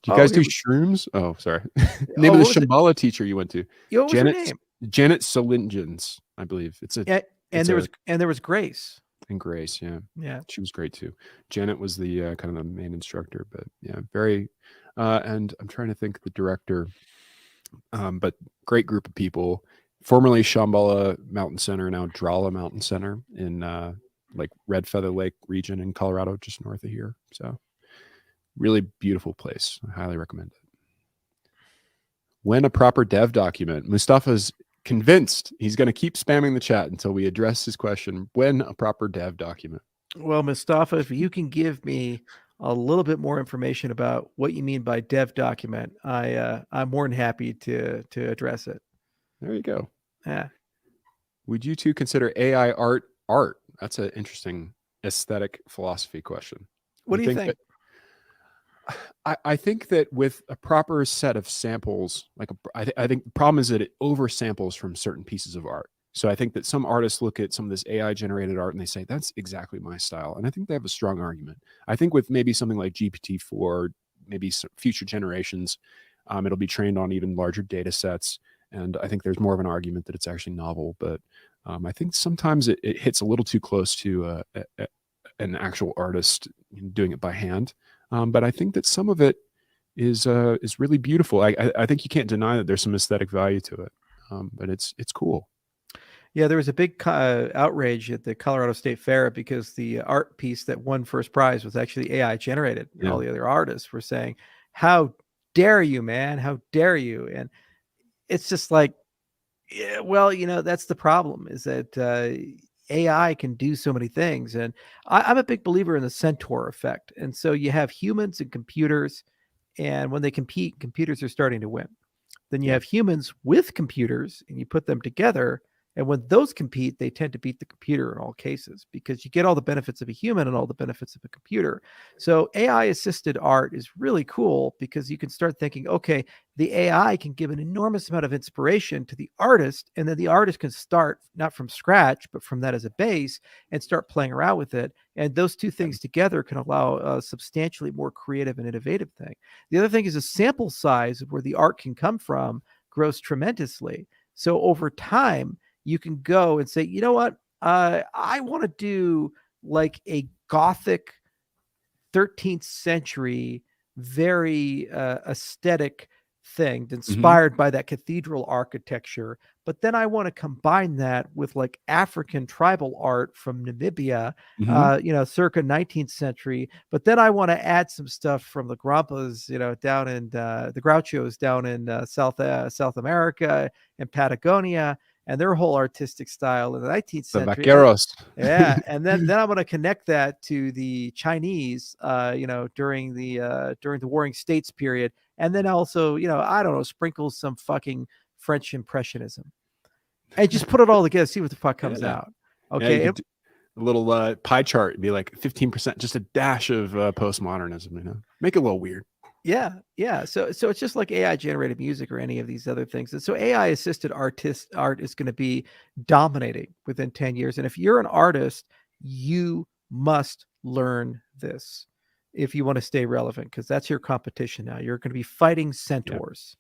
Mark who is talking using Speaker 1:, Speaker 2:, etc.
Speaker 1: Do you guys do shrooms? Oh, sorry. Name of the Shambhala teacher you went to.
Speaker 2: What was her name?
Speaker 1: Janet Solingens, I believe.
Speaker 2: And there was Grace.
Speaker 1: And Grace, yeah.
Speaker 2: Yeah.
Speaker 1: She was great too. Janet was the kind of the main instructor, but yeah, very and I'm trying to think the director. But great group of people. Formerly Shambhala Mountain Center, now Drala Mountain Center in like Red Feather Lake region in Colorado, just north of here. So really beautiful place. I highly recommend it. When a proper dev document. Mustafa's convinced he's going to keep spamming the chat until we address his question. When a proper dev document.
Speaker 2: Well, Mustafa, if you can give me a little bit more information about what you mean by dev document, I'm more than happy to address it.
Speaker 1: There you go.
Speaker 2: Yeah.
Speaker 1: Would you two consider AI art? That's an interesting aesthetic philosophy question.
Speaker 2: What do you think?
Speaker 1: I think that with a proper set of samples, I think the problem is that it oversamples from certain pieces of art. So I think that some artists look at some of this AI generated art and they say, that's exactly my style. And I think they have a strong argument. I think with maybe something like GPT-4, maybe some future generations, it'll be trained on even larger data sets. And I think there's more of an argument that it's actually novel. But I think sometimes it hits a little too close to an actual artist doing it by hand. But I think that some of it is really beautiful. I think you can't deny that there's some aesthetic value to it. But it's cool.
Speaker 2: Yeah, there was a big outrage at the Colorado State Fair because the art piece that won first prize was actually AI generated. Yeah. All the other artists were saying, "How dare you, man? How dare you?" And it's just like, yeah, well, that's the problem, is that AI can do so many things. And I'm a big believer in the centaur effect. And so you have humans and computers, and when they compete, computers are starting to win. Then you have humans with computers, and you put them together. And when those compete, they tend to beat the computer in all cases, because you get all the benefits of a human and all the benefits of a computer. So AI-assisted art is really cool, because you can start thinking, okay, the AI can give an enormous amount of inspiration to the artist, and then the artist can start not from scratch, but from that as a base, and start playing around with it. And those two things together can allow a substantially more creative and innovative thing. The other thing is the sample size of where the art can come from grows tremendously. So over time, you can go and say, you know what, I want to do like a Gothic 13th century, very aesthetic thing inspired by that cathedral architecture. But then I want to combine that with like African tribal art from Namibia, circa 19th century. But then I want to add some stuff from the Grampas, down in the Grouchos down in South America and Patagonia, and their whole artistic style in the 19th century.
Speaker 1: The vaqueros.
Speaker 2: Yeah. And then I'm going to connect that to the Chinese, during the Warring States period. And then also, I don't know, sprinkle some fucking French Impressionism and just put it all together, see what the fuck comes out. Okay.
Speaker 1: Yeah, a little pie chart would be like 15%, just a dash of postmodernism, make it a little weird.
Speaker 2: Yeah. Yeah. So it's just like AI generated music or any of these other things. And so AI assisted art is going to be dominating within 10 years. And if you're an artist, you must learn this if you want to stay relevant, because that's your competition now. You're going to be fighting centaurs.